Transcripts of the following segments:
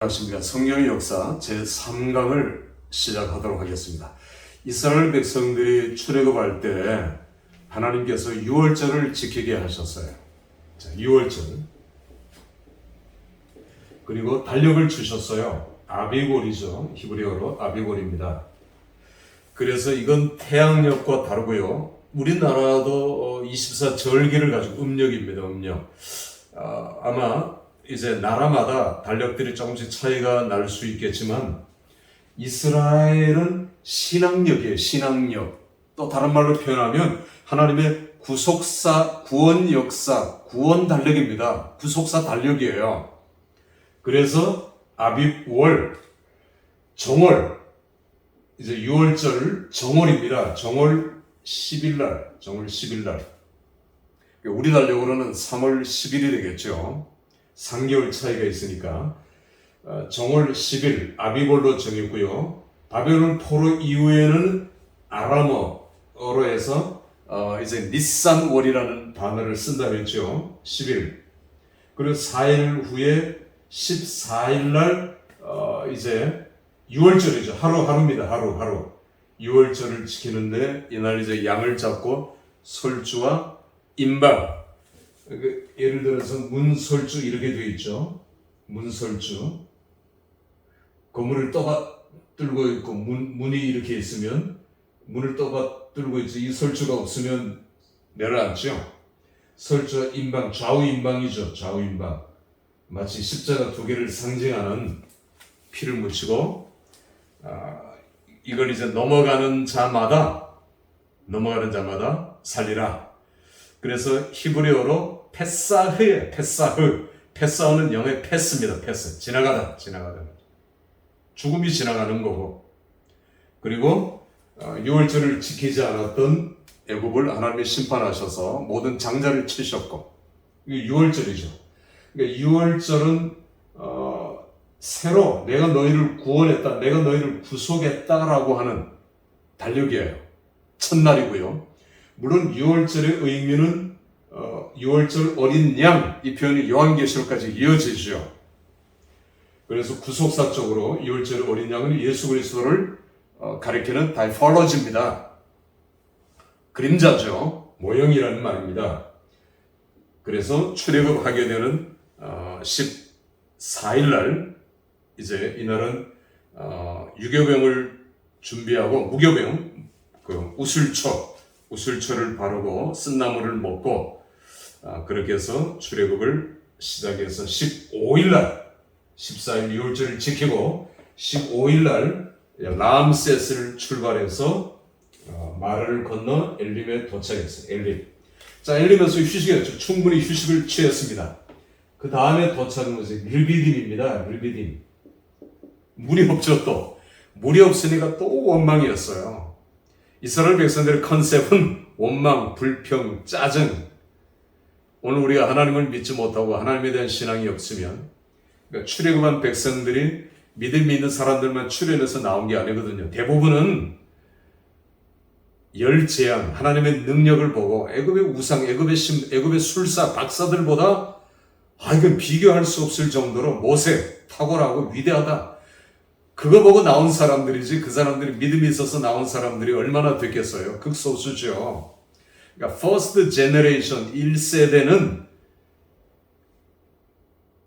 반갑습니다. 성령의 역사 제3강을 시작하도록 하겠습니다. 이스라엘 백성들이 출애굽할 때 하나님께서 유월절을 지키게 하셨어요. 자, 유월절. 그리고 달력을 주셨어요. 아비골이죠. 히브리어로 아비골입니다. 그래서 이건 태양력과 다르고요. 우리나라도 24절기를 가지고 음력입니다. 음력. 아마 이제 나라마다 달력들이 조금씩 차이가 날 수 있겠지만 이스라엘은 신앙력이에요. 신앙력. 또 다른 말로 표현하면 하나님의 구속사, 구원 역사, 구원 달력입니다. 구속사 달력이에요. 그래서 아비월, 정월, 이제 6월절 정월입니다. 정월 10일날, 정월 10일날. 우리 달력으로는 3월 10일이 되겠죠. 3개월 차이가 있으니까 정월 10일 아비골로 정했고요. 바벨론 포로 이후에는 아람어로 해서 이제 니산월이라는 단어를 쓴다고 했죠. 10일. 그리고 4일 후에 14일 날 이제 6월절이죠. 하루입니다. 하루. 6월절을 지키는데 이날 이제 양을 잡고 솔주와 임박, 예를 들어서 문솔주 이렇게 되어 있죠. 문솔주. 건물을 떠받들고 있고 문이 이렇게 있으면 문을 떠받들고 있죠. 이 솔주가 없으면 내려앉죠. 솔주와 임방, 좌우 임방이죠. 좌우 임방. 마치 십자가 두 개를 상징하는 피를 묻히고 이걸 이제 넘어가는 자마다 살리라. 그래서 히브리어로 페사흐예요. 페사흐는 영어의 패스입니다. 패스. 지나가다. 죽음이 지나가는 거고. 그리고 6월절을 지키지 않았던 애굽을 하나님이 심판하셔서 모든 장자를 치셨고. 이게 6월절이죠. 그러니까 6월절은 새로 내가 너희를 구원했다. 내가 너희를 구속했다라고 하는 달력이에요. 첫날이고요. 물론 6월절의 의미는 6월절 어린 양, 이 표현이 요한계시록까지 이어지죠. 그래서 구속사적으로 6월절 어린 양은 예수 그리스도를 가리키는 타이폴로지입니다. 그림자죠. 모형이라는 말입니다. 그래서 출애굽하게 되는 14일 날 이제 이날은 유교병을 준비하고 무교병, 우슬초를 바르고 쓴나물을 먹고 그렇게 해서 출애굽을 시작해서 15일날 14일 6월절을 지키고 15일날 람세스를 출발해서 마를 건너 엘림에 도착했어요. 엘림. 자, 엘림에서 휴식했죠. 충분히 휴식을 취했습니다. 그 다음에 도착한 것이 르비딤입니다. 르비딤. 물이 없죠. 또 물이 없으니까 또 원망이었어요. 이스라엘 백성들의 컨셉은 원망, 불평, 짜증. 오늘 우리가 하나님을 믿지 못하고 하나님에 대한 신앙이 없으면, 그러니까 출애굽한 백성들이 믿음이 있는 사람들만 출애굽해서 나온 게 아니거든요. 대부분은 열재앙, 하나님의 능력을 보고 애굽의 우상, 애굽의 술사, 박사들보다 이건 비교할 수 없을 정도로 모세, 탁월하고 위대하다. 그거 보고 나온 사람들이지 그 사람들이 믿음이 있어서 나온 사람들이 얼마나 됐겠어요. 극소수죠. 그러니까 first generation 1세대는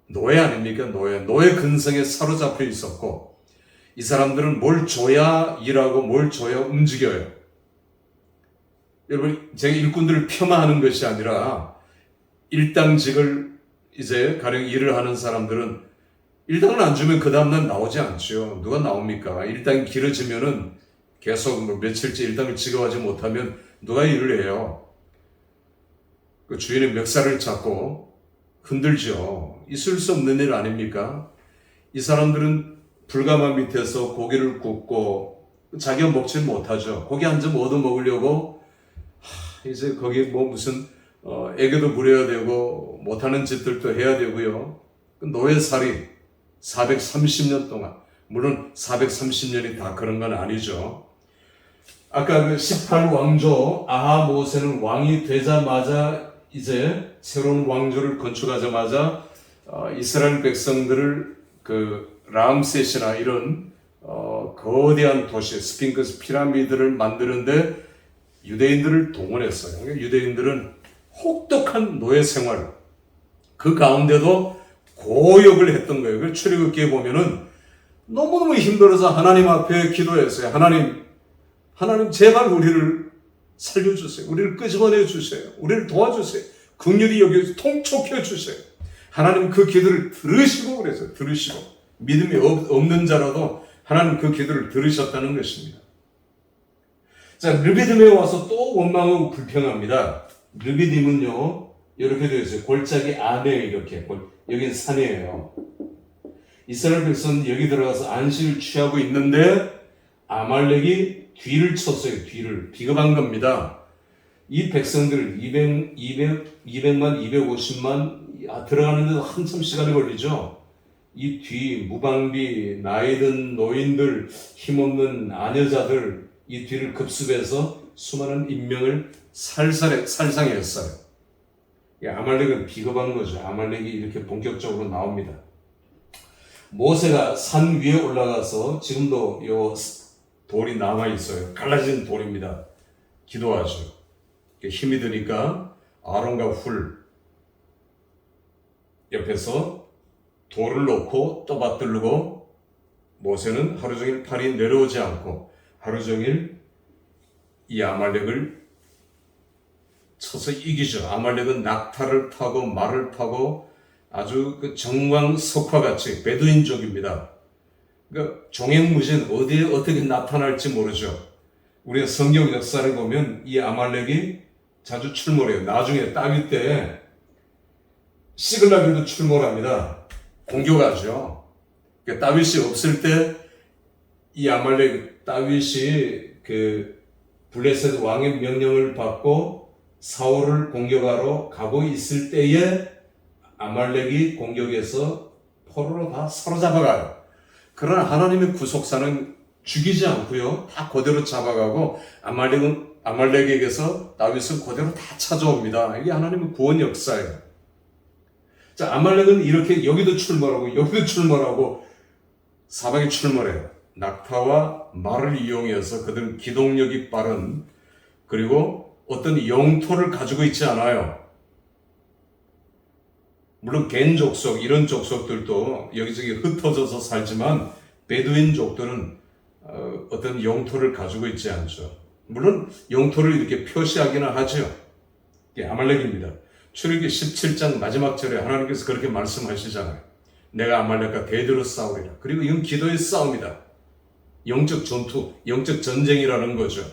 노예 아닙니까? 노예 근성에 사로잡혀 있었고 이 사람들은 뭘 줘야 일하고 뭘 줘야 움직여요. 여러분, 제가 일꾼들을 폄하하는 것이 아니라 일당직을 이제 가령 일을 하는 사람들은 일당을 안 주면 그 다음날 나오지 않죠. 누가 나옵니까? 일당이 길어지면은 계속 며칠째 일당을 지급하지 못하면 누가 일을 해요? 그 주인의 멱살을 잡고 흔들죠. 있을 수 없는 일 아닙니까? 이 사람들은 불가마 밑에서 고기를 굽고 자기가 먹지 못하죠. 고기 한 점 얻어 먹으려고 이제 거기 무슨 애교도 부려야 되고 못하는 짓들도 해야 되고요. 노예살이 430년 동안, 물론 430년이 다 그런 건 아니죠. 아까 그 18왕조 아하 모세는 왕이 되자마자 이제 새로운 왕조를 건축하자마자 이스라엘 백성들을 람셋이나 이런 거대한 도시, 스핑크스 피라미드를 만드는데 유대인들을 동원했어요. 그러니까 유대인들은 혹독한 노예 생활, 그 가운데도 고역을 했던 거예요. 그 출애굽기에 보면은 너무너무 힘들어서 하나님 앞에 기도했어요. 하나님 제발 우리를 살려주세요. 우리를 끄집어내 주세요. 우리를 도와주세요. 긍휼히 여겨 통촉해 주세요. 하나님 그 기도를 들으시고 그래서 들으시고 믿음이 없는 자라도 하나님 그 기도를 들으셨다는 것입니다. 자, 르비딤에 와서 또 원망하고 불평합니다. 르비딤은요 이렇게 되어 있어요. 골짜기 안에 이렇게 여기는 산이에요. 이스라엘 백성은 여기 들어가서 안식을 취하고 있는데 아말렉이 뒤를 쳤어요. 뒤를 비겁한 겁니다. 이 백성들 200만 250만 들어가는데도 한참 시간이 걸리죠. 이 뒤 무방비 나이 든 노인들 힘없는 아녀자들 이 뒤를 급습해서 수많은 인명을 살상했어요. 아말렉은 비겁한 거죠. 아말렉이 이렇게 본격적으로 나옵니다. 모세가 산 위에 올라가서 지금도 요 돌이 남아 있어요. 갈라진 돌입니다. 기도하죠. 힘이 드니까 아론과 훌 옆에서 돌을 놓고 떠받들고 모세는 하루 종일 팔이 내려오지 않고 하루 종일 이 아말렉을 쳐서 이기죠. 아말렉은 낙타를 타고 말을 타고 아주 그 정광석화같이 베두인족입니다. 그러니까 종횡무진 어디에 어떻게 나타날지 모르죠. 우리가 성경 역사를 보면 이 아말렉이 자주 출몰해요. 나중에 다윗 때 시글락에도 출몰합니다. 공격하죠. 그러니까 다윗이 없을 때 이 아말렉 다윗이 그 블레셋 왕의 명령을 받고 사울을 공격하러 가고 있을 때에 아말렉이 공격해서 포로로 다 사로잡아가요. 그러나 하나님의 구속사는 죽이지 않고요. 다 그대로 잡아가고 아말렉에게서 다윗은 그대로 다 찾아옵니다. 이게 하나님의 구원 역사예요. 자, 아말렉은 이렇게 여기도 출몰하고 여기도 출몰하고 사방에 출몰해요. 낙타와 말을 이용해서 그들은 기동력이 빠른 그리고 어떤 영토를 가지고 있지 않아요. 물론 겐 족속 이런 족속들도 여기저기 흩어져서 살지만 베두인족들은 어떤 영토를 가지고 있지 않죠. 물론 영토를 이렇게 표시하기는 하죠. 이게 아말렉입니다. 출애굽기 17장 마지막 절에 하나님께서 그렇게 말씀하시잖아요. 내가 아말렉과 대대로 싸우리라. 그리고 이건 기도의 싸움이다. 영적 전투, 영적 전쟁이라는 거죠.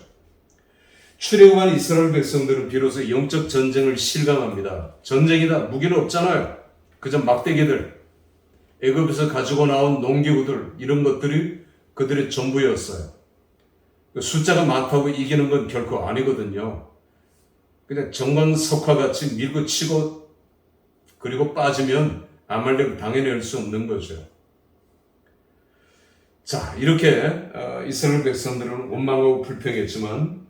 출애굽한 이스라엘 백성들은 비로소 영적 전쟁을 실감합니다. 전쟁이다. 무기는 없잖아요. 그저 막대기들, 애굽에서 가지고 나온 농기구들 이런 것들이 그들의 전부였어요. 숫자가 많다고 이기는 건 결코 아니거든요. 그냥 정광석화같이 밀고 치고 그리고 빠지면 아말렉을 당해낼 수 없는 거죠. 자, 이렇게 이스라엘 백성들은 원망하고 불평했지만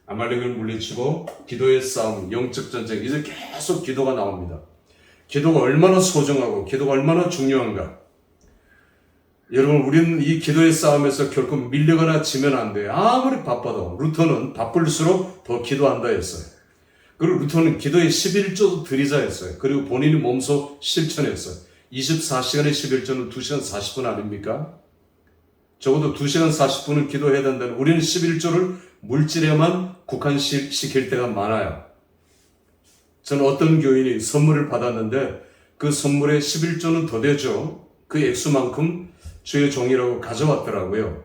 아말렉을 물리치고 기도의 싸움, 영적 전쟁, 이제 계속 기도가 나옵니다. 기도가 얼마나 소중하고 기도가 얼마나 중요한가. 여러분, 우리는 이 기도의 싸움에서 결코 밀리거나 지면 안 돼요. 아무리 바빠도. 루터는 바쁠수록 더 기도한다 했어요. 그리고 루터는 기도의 11조도 드리자 했어요. 그리고 본인이 몸소 실천했어요. 24시간의 11조는 2시간 40분 아닙니까? 적어도 2시간 40분은 기도해야 된다는, 우리는 11조를 물질에만 국한시킬 때가 많아요. 저는 어떤 교인이 선물을 받았는데 그 선물에 11조는 더 되죠. 그 액수만큼 주의 종이라고 가져왔더라고요.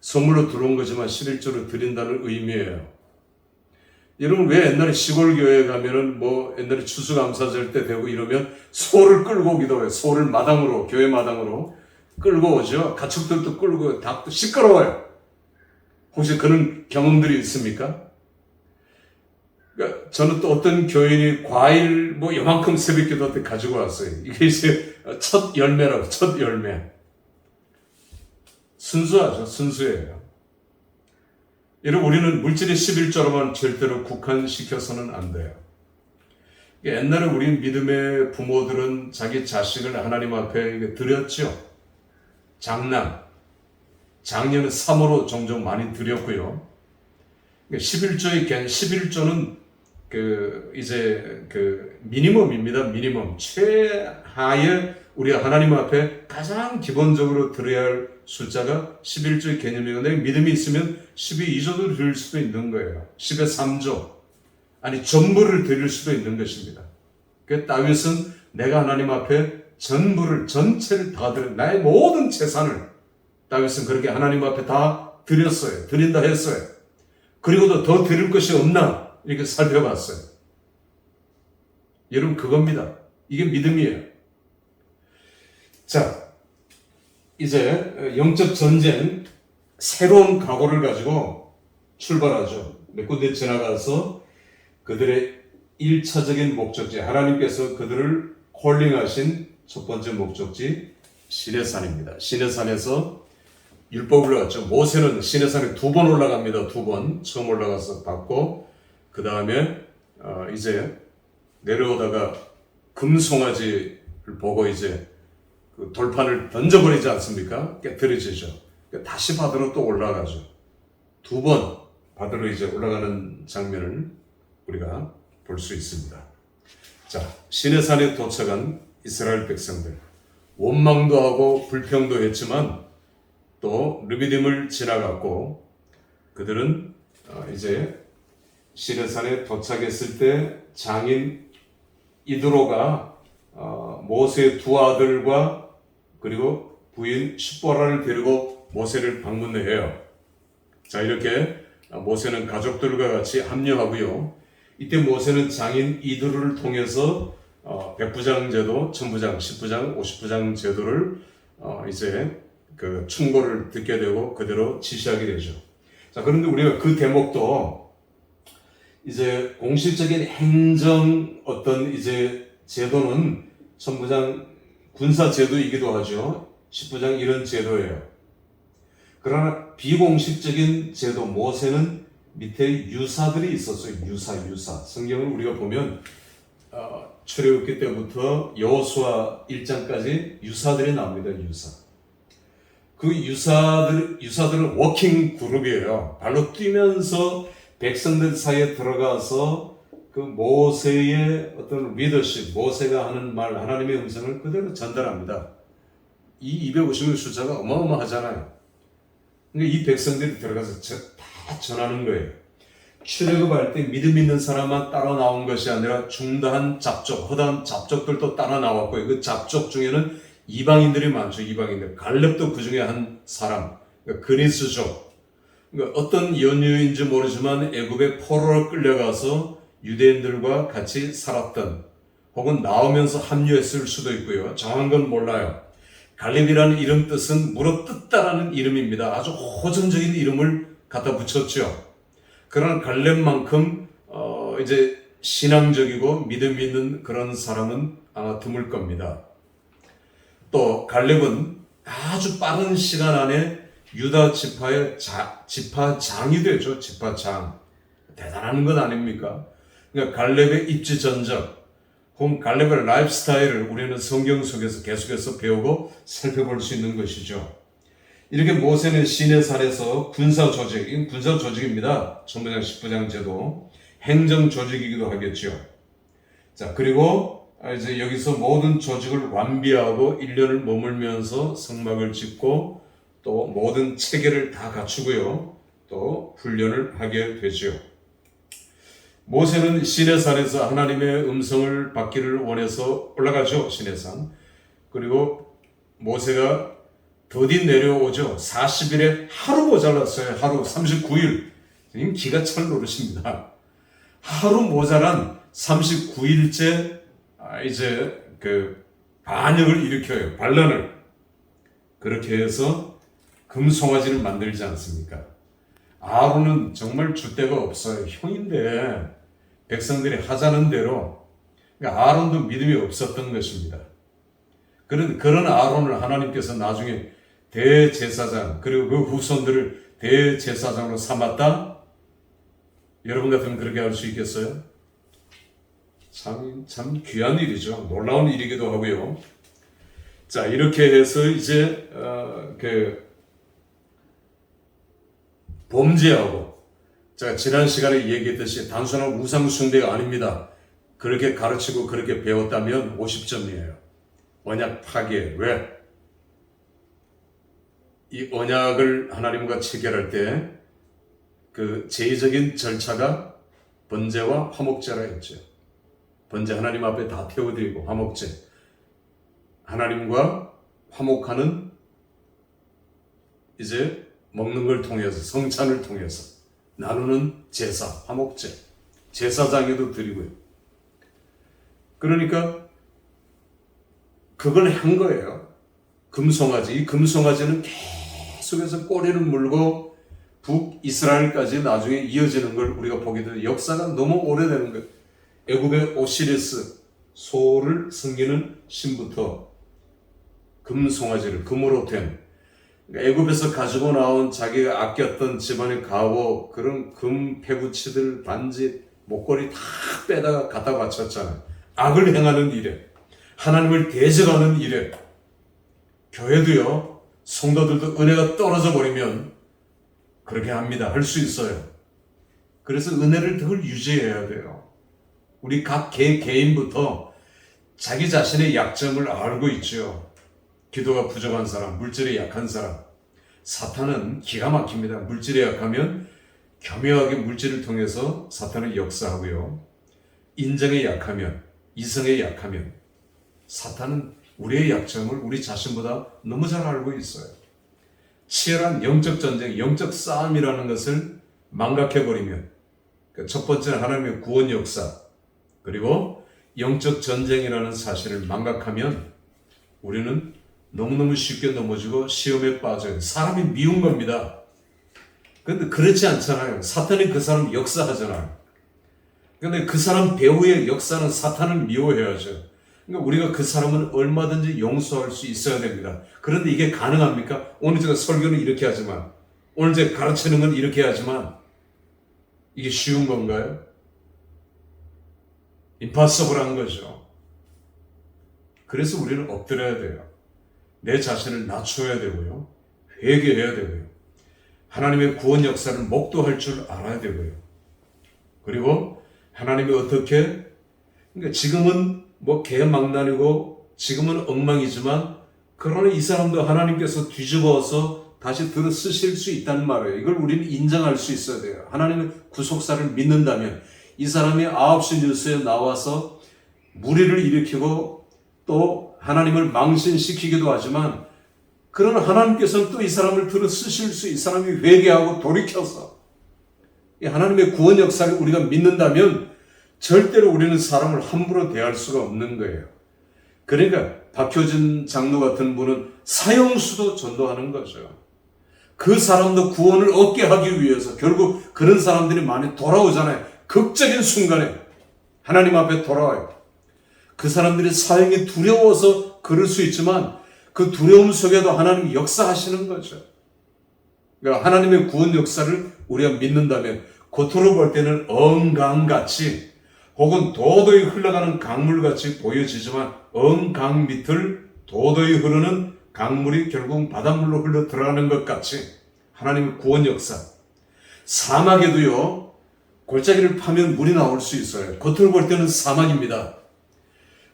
선물로 들어온 거지만 11조를 드린다는 의미예요. 여러분, 왜 옛날에 시골 교회에 가면은 옛날에 추수감사절 때 되고 이러면 소를 끌고 오기도 해요. 소를 마당으로, 교회 마당으로 끌고 오죠. 가축들도 끌고, 닭도 시끄러워요. 혹시 그런 경험들이 있습니까? 그러니까 저는 또 어떤 교인이 과일 요만큼 새벽기도 때 가지고 왔어요. 이게 이제 첫 열매라고, 첫 열매. 순수하죠. 순수해요. 여러분, 우리는 물질의 11조로만 절대로 국한시켜서는 안 돼요. 옛날에 우리 믿음의 부모들은 자기 자식을 하나님 앞에 드렸죠. 장남, 작년에 3호로 종종 많이 드렸고요. 11조의 11조는 이제 미니멈입니다. 미니멈. 최하의 우리가 하나님 앞에 가장 기본적으로 드려야 할 숫자가 11조의 개념이거든요. 믿음이 있으면 12조도 드릴 수도 있는 거예요. 10의 3조. 아니, 전부를 드릴 수도 있는 것입니다. 그 다윗은 내가 하나님 앞에 전체를 다 드려, 나의 모든 재산을 다윗은 그렇게 하나님 앞에 다 드렸어요. 드린다 했어요. 그리고도 더 드릴 것이 없나? 이렇게 살펴봤어요. 여러분, 그겁니다. 이게 믿음이에요. 자, 이제 영적 전쟁, 새로운 각오를 가지고 출발하죠. 몇 군데 지나가서 그들의 1차적인 목적지, 하나님께서 그들을 콜링하신 첫 번째 목적지, 시내산입니다. 시내산에서 율법을 받죠. 모세는 시내산에 2번 올라갑니다. 2번. 처음 올라가서 받고, 그 다음에 이제 내려오다가 금송아지를 보고 이제 그 돌판을 던져버리지 않습니까? 깨뜨려지죠. 다시 받으러 또 올라가죠. 2번 받으러 이제 올라가는 장면을 우리가 볼 수 있습니다. 자, 시내산에 도착한 이스라엘 백성들. 원망도 하고 불평도 했지만 또 르비딤을 지나갔고, 그들은 이제 시내산에 도착했을 때 장인 이드로가 모세의 2 아들과 그리고 부인 십보라를 데리고 모세를 방문해요. 자, 이렇게 모세는 가족들과 같이 합류하고요. 이때 모세는 장인 이드로를 통해서 백부장 제도, 천부장, 십부장, 50부장 제도를 이제 그 충고를 듣게 되고 그대로 지시하게 되죠. 자, 그런데 우리가 그 대목도 이제 공식적인 행정 어떤 이제 제도는 천부장 군사 제도이기도 하죠. 십부장 이런 제도예요. 그러나 비공식적인 제도, 모세는 밑에 유사들이 있었어요. 유사. 성경을 우리가 보면 출애굽기 때부터 여호수아 1장까지 유사들이 나옵니다. 유사. 그 유사들은 워킹 그룹이에요. 발로 뛰면서 백성들 사이에 들어가서 그 모세의 어떤 리더십, 모세가 하는 말, 하나님의 음성을 그대로 전달합니다. 이 250명 숫자가 어마어마하잖아요. 그러니까 이 백성들이 들어가서 다 전하는 거예요. 출애굽할 때 믿음 있는 사람만 따라 나온 것이 아니라 중다한 잡족, 허다한 잡족들도 따라 나왔고요. 그 잡족 중에는 이방인들이 많죠. 이방인들. 갈렙도 그 중에 한 사람. 그러니까 그리스족. 그러니까 어떤 연유인지 모르지만 애굽에 포로로 끌려가서 유대인들과 같이 살았던, 혹은 나오면서 합류했을 수도 있고요. 정확한 건 몰라요. 갈렙이라는 이름 뜻은 물어 뜯다라는 이름입니다. 아주 호전적인 이름을 갖다 붙였죠. 그런 갈렙만큼 이제 신앙적이고 믿음 있는 그런 사람은 아마 드물 겁니다. 또 갈렙은 아주 빠른 시간 안에 유다 지파의 지파장이 되죠. 지파장. 대단한 것 아닙니까? 그러니까 갈렙의 입지 전적, 혹은 갈렙의 라이프 스타일을 우리는 성경 속에서 계속해서 배우고 살펴볼 수 있는 것이죠. 이렇게 모세는 시내산에서 군사 조직, 이건 군사 조직입니다. 천부장, 십부장 제도, 행정 조직이기도 하겠죠. 자, 그리고 이제 여기서 모든 조직을 완비하고 1년을 머물면서 성막을 짓고 또 모든 체계를 다 갖추고요. 또 훈련을 하게 되죠. 모세는 시내산에서 하나님의 음성을 받기를 원해서 올라가죠. 시내산. 그리고 모세가 더디 내려오죠. 40일에 하루 모자랐어요. 하루 39일. 기가 찰 노릇입니다. 하루 모자란 39일째 이제 그 반역을 일으켜요. 반란을. 그렇게 해서 금송아지를 만들지 않습니까? 아론은 정말 줄 데가 없어요. 형인데 백성들이 하자는 대로. 그러니까 아론도 믿음이 없었던 것입니다. 그런 아론을 하나님께서 나중에 대제사장, 그리고 그 후손들을 대제사장으로 삼았다? 여러분 같으면 그렇게 할 수 있겠어요? 참 귀한 일이죠. 놀라운 일이기도 하고요. 자, 이렇게 해서 이제 범죄하고, 제가 지난 시간에 얘기했듯이 단순한 우상 숭배가 아닙니다. 그렇게 가르치고 그렇게 배웠다면 50점이에요. 언약 파괴. 왜? 이 언약을 하나님과 체결할 때 그 제의적인 절차가 번제와 화목제라 했죠. 번제 하나님 앞에 다 태워드리고, 화목제 하나님과 화목하는, 이제 먹는 걸 통해서, 성찬을 통해서 나누는 제사, 화목제, 제사장에도 드리고요. 그러니까 그걸 한 거예요. 금송아지. 이 금송아지는 계속해서 꼬리를 물고 북이스라엘까지 나중에 이어지는 걸 우리가 보게 돼요. 역사가 너무 오래되는 거예요. 애굽의 오시리스, 소를 섬기는 신부터 금송아지를, 금으로 된, 애굽에서 가지고 나온 자기가 아꼈던 집안의 가오, 그런 금 패부치들, 반지, 목걸이 다 빼다가 갖다 바쳤잖아요. 악을 행하는 일에, 하나님을 대적하는 일에. 교회도요, 성도들도 은혜가 떨어져 버리면 그렇게 합니다. 할 수 있어요. 그래서 은혜를 늘 유지해야 돼요. 우리 각 개인부터 자기 자신의 약점을 알고 있죠. 기도가 부족한 사람, 물질에 약한 사람. 사탄은 기가 막힙니다. 물질에 약하면 교묘하게 물질을 통해서 사탄은 역사하고요. 인정에 약하면, 이성에 약하면 사탄은 우리의 약점을 우리 자신보다 너무 잘 알고 있어요. 치열한 영적 전쟁, 영적 싸움이라는 것을 망각해버리면, 첫 번째는 하나님의 구원 역사, 그리고 영적 전쟁이라는 사실을 망각하면 우리는 너무너무 쉽게 넘어지고 시험에 빠져요. 사람이 미운 겁니다. 그런데 그렇지 않잖아요. 사탄이 그 사람 역사하잖아요. 그런데 그 사람 배후의 역사는 사탄을 미워해야죠. 그러니까 우리가 그 사람은 얼마든지 용서할 수 있어야 됩니다. 그런데 이게 가능합니까? 오늘 제가 설교는 이렇게 하지만, 오늘 제가 가르치는 건 이렇게 하지만, 이게 쉬운 건가요? 임파서블한 거죠. 그래서 우리는 엎드려야 돼요. 내 자신을 낮춰야 되고요. 회개해야 되고요. 하나님의 구원 역사를 목도할 줄 알아야 되고요. 그리고 하나님이 어떻게, 그러니까 지금은 뭐 개망난이고 지금은 엉망이지만, 그러나 이 사람도 하나님께서 뒤집어서 다시 들어 쓰실 수 있다는 말이에요. 이걸 우리는 인정할 수 있어야 돼요. 하나님의 구속사를 믿는다면 이 사람이 9시 뉴스에 나와서 무리를 일으키고 또 하나님을 망신시키기도 하지만, 그러나 하나님께서는 또 이 사람을 들어 쓰실 수, 이 사람이 회개하고 돌이켜서 이 하나님의 구원 역사를 우리가 믿는다면 절대로 우리는 사람을 함부로 대할 수가 없는 거예요. 그러니까 박효진 장로 같은 분은 사형수도 전도하는 거죠. 그 사람도 구원을 얻게 하기 위해서 결국 그런 사람들이 많이 돌아오잖아요. 극적인 순간에 하나님 앞에 돌아와요. 그 사람들이 사형이 두려워서 그럴 수 있지만 그 두려움 속에도 하나님이 역사하시는 거죠. 그러니까 하나님의 구원 역사를 우리가 믿는다면 겉으로 볼 때는 엉강같이 혹은 도도히 흘러가는 강물같이 보여지지만, 엉강 밑을 도도히 흐르는 강물이 결국 바닷물로 흘러 들어가는 것 같이 하나님의 구원 역사. 사막에도요, 골짜기를 파면 물이 나올 수 있어요. 겉으로 볼 때는 사막입니다.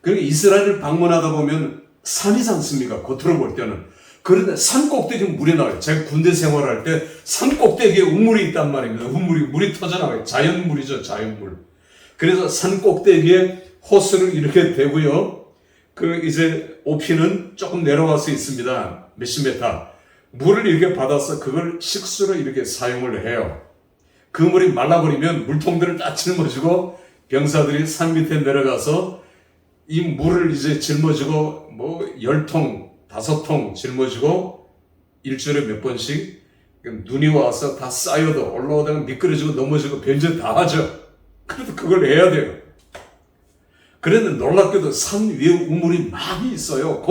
그러니까 이스라엘을 방문하다 보면 산이지 않습니까? 겉으로 볼 때는. 그런데 산 꼭대기에 물이 나와요. 제가 군대 생활할 때 산 꼭대기에 우물이 있단 말입니다. 물이 터져나와요. 자연물이죠, 자연물. 그래서 산 꼭대기에 호스를 이렇게 대고요. 이제 오피는 조금 내려와서 있습니다. 몇십 메타. 물을 이렇게 받아서 그걸 식수로 이렇게 사용을 해요. 그 물이 말라버리면 물통들을 다 짊어지고 병사들이 산 밑에 내려가서 이 물을 이제 짊어지고 10통, 5통 짊어지고 일주일에 몇 번씩 눈이 와서 다 쌓여도 올라오다가 미끄러지고 넘어지고 변절 다 하죠. 그래도 그걸 해야 돼요. 그런데 놀랍게도 산 위에 우물이 많이 있어요.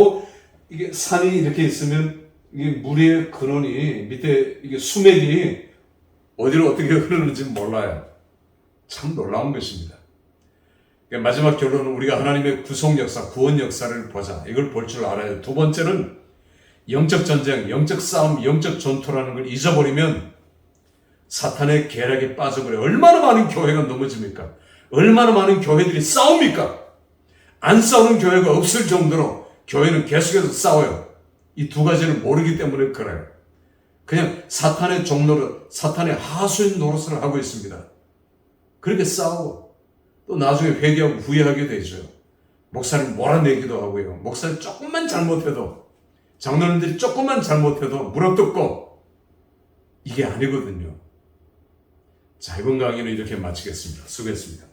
이게 산이 이렇게 있으면 이게 물의 근원이 밑에 이게 수맥이 어디로 어떻게 흐르는지 몰라요. 참 놀라운 것입니다. 그러니까 마지막 결론은 우리가 하나님의 구속 역사, 구원 역사를 보자. 이걸 볼 줄 알아요. 두 번째는 영적 전쟁, 영적 싸움, 영적 전투라는 걸 잊어버리면 사탄의 계략에 빠져버려. 얼마나 많은 교회가 넘어집니까? 얼마나 많은 교회들이 싸웁니까? 안 싸우는 교회가 없을 정도로 교회는 계속해서 싸워요. 이 두 가지를 모르기 때문에 그래요. 그냥 사탄의 종노릇, 사탄의 하수인 노릇을 하고 있습니다. 그렇게 싸우고 또 나중에 회개하고 후회하게 되죠. 목사님 몰아내기도 하고요. 목사님 조금만 잘못해도, 장로님들이 조금만 잘못해도 물어뜯고, 이게 아니거든요. 자, 이번 강의는 이렇게 마치겠습니다. 수고했습니다.